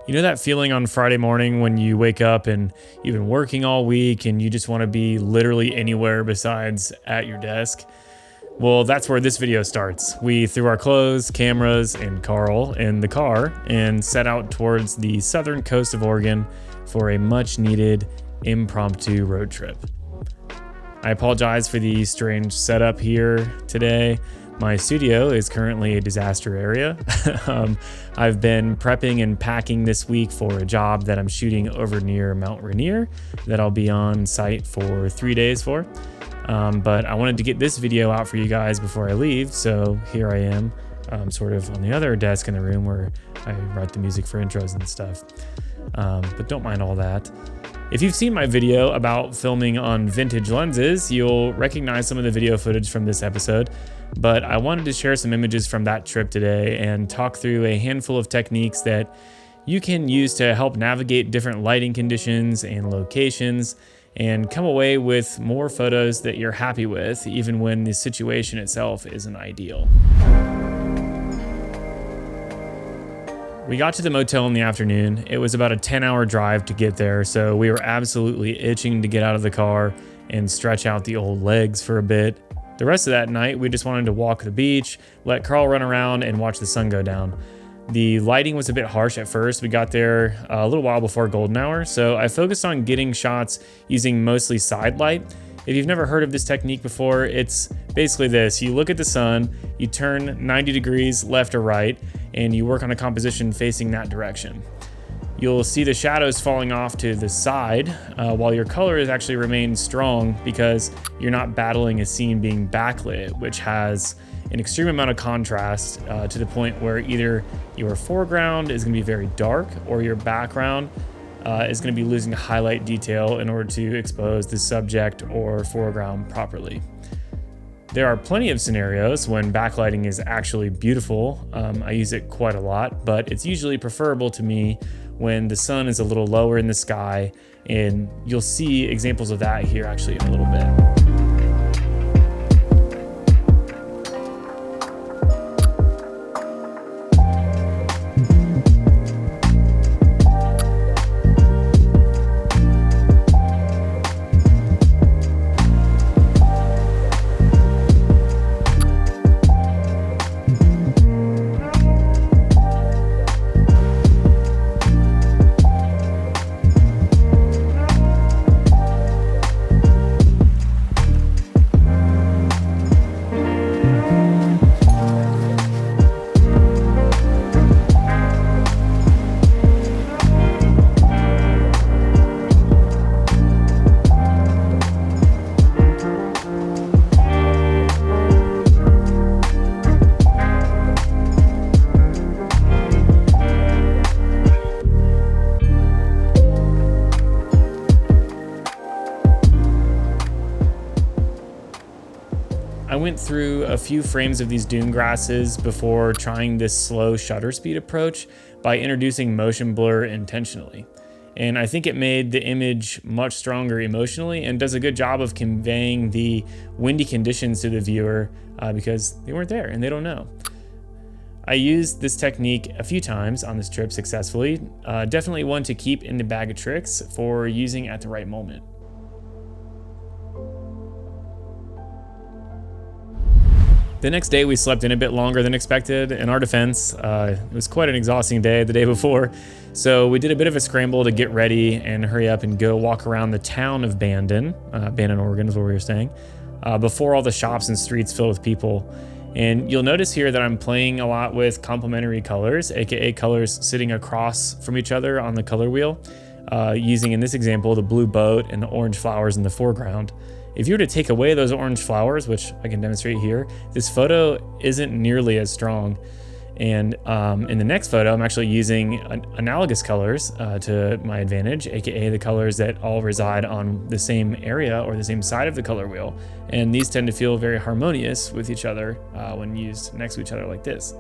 You know that feeling on Friday morning when you wake up and you've been working all week and you just want to be literally anywhere besides at your desk? Well, that's where this video starts. We threw our clothes, cameras, and Carl in the car and set out towards the southern coast of Oregon for a much needed impromptu road trip. I apologize for the strange setup here today. My studio is currently a disaster area. I've been prepping and packing this week for a job that I'm shooting over near Mount Rainier that I'll be on site for 3 days for. But I wanted to get this video out for you guys before I leave, so here I am, sort of on the other desk in the room where I write the music for intros and stuff. But don't mind all that. If you've seen my video about filming on vintage lenses, you'll recognize some of the video footage from this episode, but I wanted to share some images from that trip today and talk through a handful of techniques that you can use to help navigate different lighting conditions and locations and come away with more photos that you're happy with, even when the situation itself isn't ideal. We got to the motel in the afternoon. It was about a 10-hour drive to get there, so we were absolutely itching to get out of the car and stretch out the old legs for a bit. The rest of that night, we just wanted to walk the beach, let Carl run around, and watch the sun go down. The lighting was a bit harsh at first. We got there a little while before golden hour, so I focused on getting shots using mostly side light. If you've never heard of this technique before, it's basically this. You look at the sun, you turn 90 degrees left or right, and you work on a composition facing that direction. You'll see the shadows falling off to the side while your colors actually remain strong because you're not battling a scene being backlit, which has an extreme amount of contrast to the point where either your foreground is going to be very dark or your background is going to be losing highlight detail in order to expose the subject or foreground properly. There are plenty of scenarios when backlighting is actually beautiful. I use it quite a lot, but it's usually preferable to me when the sun is a little lower in the sky, and you'll see examples of that here actually in a little bit. I went through a few frames of these dune grasses before trying this slow shutter speed approach by introducing motion blur intentionally. And I think it made the image much stronger emotionally and does a good job of conveying the windy conditions to the viewer because they weren't there and they don't know. I used this technique a few times on this trip successfully. Definitely one to keep in the bag of tricks for using at the right moment. The next day we slept in a bit longer than expected. In our defense, it was quite an exhausting day the day before, so we did a bit of a scramble to get ready and hurry up and go walk around the town of Bandon. Bandon, Oregon is where we were staying, before all the shops and streets filled with people. And you'll notice here that I'm playing a lot with complementary colors, aka colors sitting across from each other on the color wheel, using in this example the blue boat and the orange flowers in the foreground. If you were to take away those orange flowers, which I can demonstrate here, this photo isn't nearly as strong. And in the next photo, I'm actually using analogous colors to my advantage, aka the colors that all reside on the same area or the same side of the color wheel. And these tend to feel very harmonious with each other when used next to each other like this.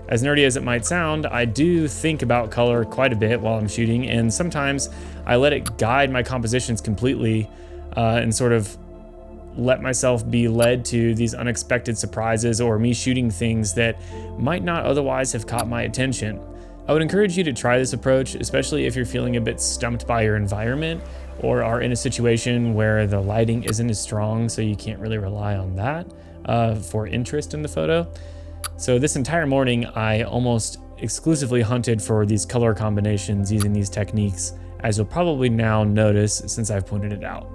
As nerdy as it might sound, I do think about color quite a bit while I'm shooting, and sometimes I let it guide my compositions completely and sort of let myself be led to these unexpected surprises or me shooting things that might not otherwise have caught my attention. I would encourage you to try this approach, especially if you're feeling a bit stumped by your environment or are in a situation where the lighting isn't as strong, so you can't really rely on that for interest in the photo. So this entire morning, I almost exclusively hunted for these color combinations using these techniques, as you'll probably now notice since I've pointed it out.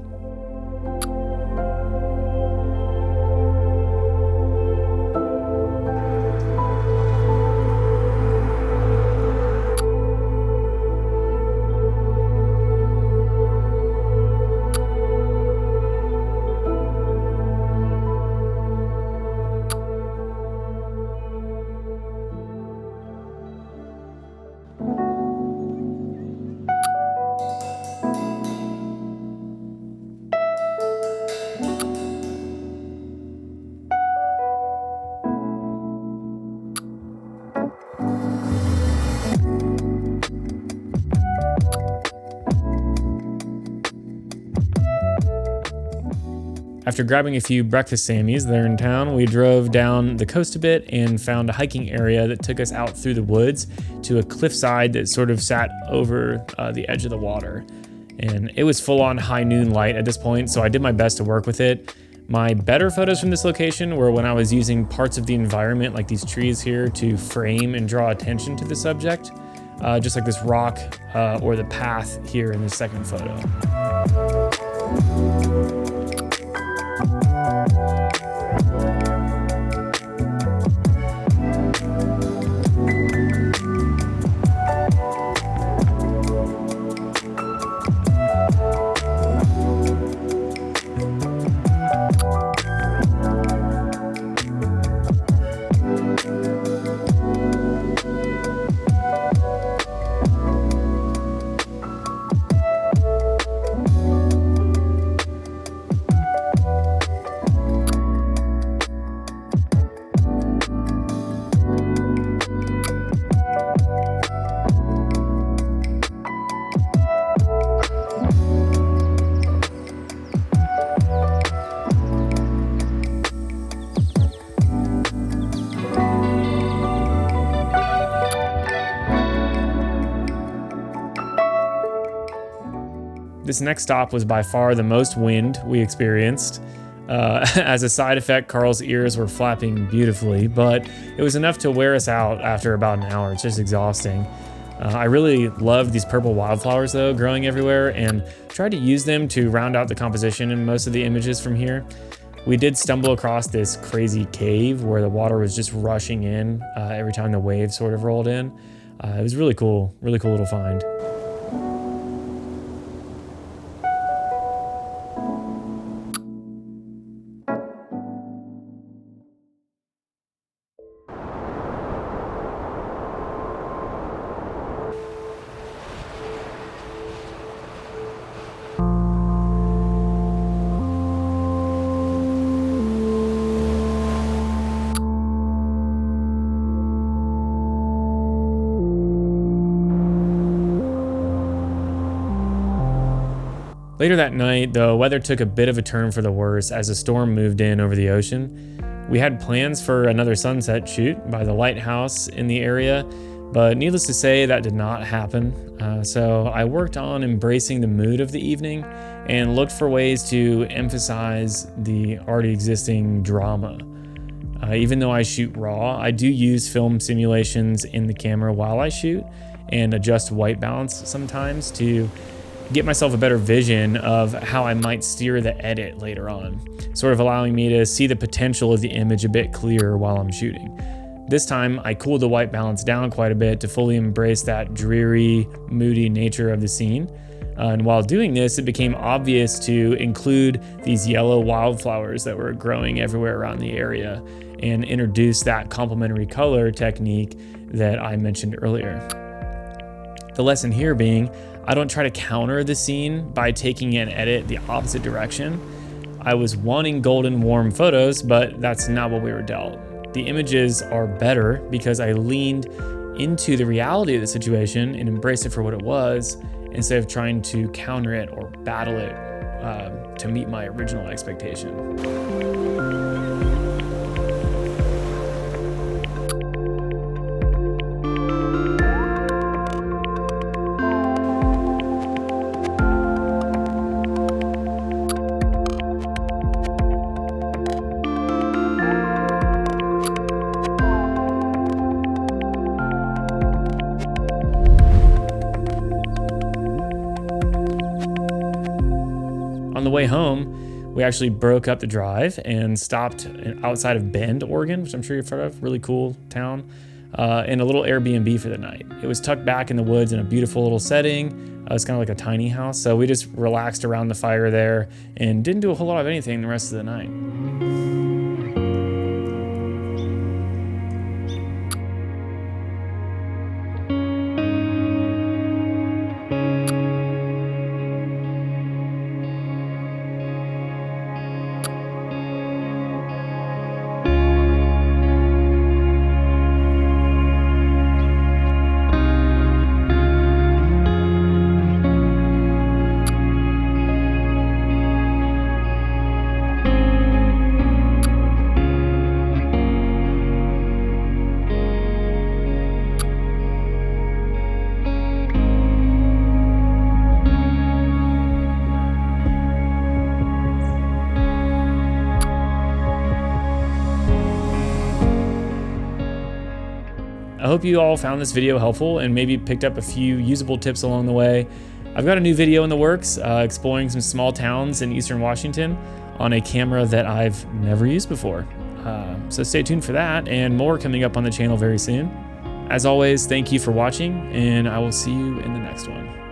After grabbing a few breakfast Sammies there in town, we drove down the coast a bit and found a hiking area that took us out through the woods to a cliffside that sort of sat over the edge of the water. And it was full on high noon light at this point, so I did my best to work with it. My better photos from this location were when I was using parts of the environment, like these trees here, to frame and draw attention to the subject, just like this rock or the path here in the second photo. This next stop was by far the most wind we experienced. As a side effect, Carl's ears were flapping beautifully, but it was enough to wear us out after about an hour. It's just exhausting. I really loved these purple wildflowers though, growing everywhere, and tried to use them to round out the composition in most of the images from here. We did stumble across this crazy cave where the water was just rushing in every time the waves sort of rolled in. It was really cool little find. Later that night, the weather took a bit of a turn for the worse as a storm moved in over the ocean. We had plans for another sunset shoot by the lighthouse in the area, but needless to say, that did not happen. So I worked on embracing the mood of the evening and looked for ways to emphasize the already existing drama. Even though I shoot raw, I do use film simulations in the camera while I shoot and adjust white balance sometimes to get myself a better vision of how I might steer the edit later on, sort of allowing me to see the potential of the image a bit clearer while I'm shooting. This time, I cooled the white balance down quite a bit to fully embrace that dreary, moody nature of the scene. And while doing this, it became obvious to include these yellow wildflowers that were growing everywhere around the area and introduce that complementary color technique that I mentioned earlier. The lesson here being, I don't try to counter the scene by taking an edit the opposite direction. I was wanting golden warm photos, but that's not what we were dealt. The images are better because I leaned into the reality of the situation and embraced it for what it was, instead of trying to counter it or battle it to meet my original expectation. the way home, we actually broke up the drive and stopped outside of Bend, Oregon, which I'm sure you've heard of, really cool town, in a little Airbnb for the night. It was tucked back in the woods in a beautiful little setting. It's kind of like a tiny house. So we just relaxed around the fire there and didn't do a whole lot of anything the rest of the night. I hope you all found this video helpful and maybe picked up a few usable tips along the way. I've got a new video in the works exploring some small towns in Eastern Washington on a camera that I've never used before. So stay tuned for that and more coming up on the channel very soon. As always, thank you for watching, and I will see you in the next one.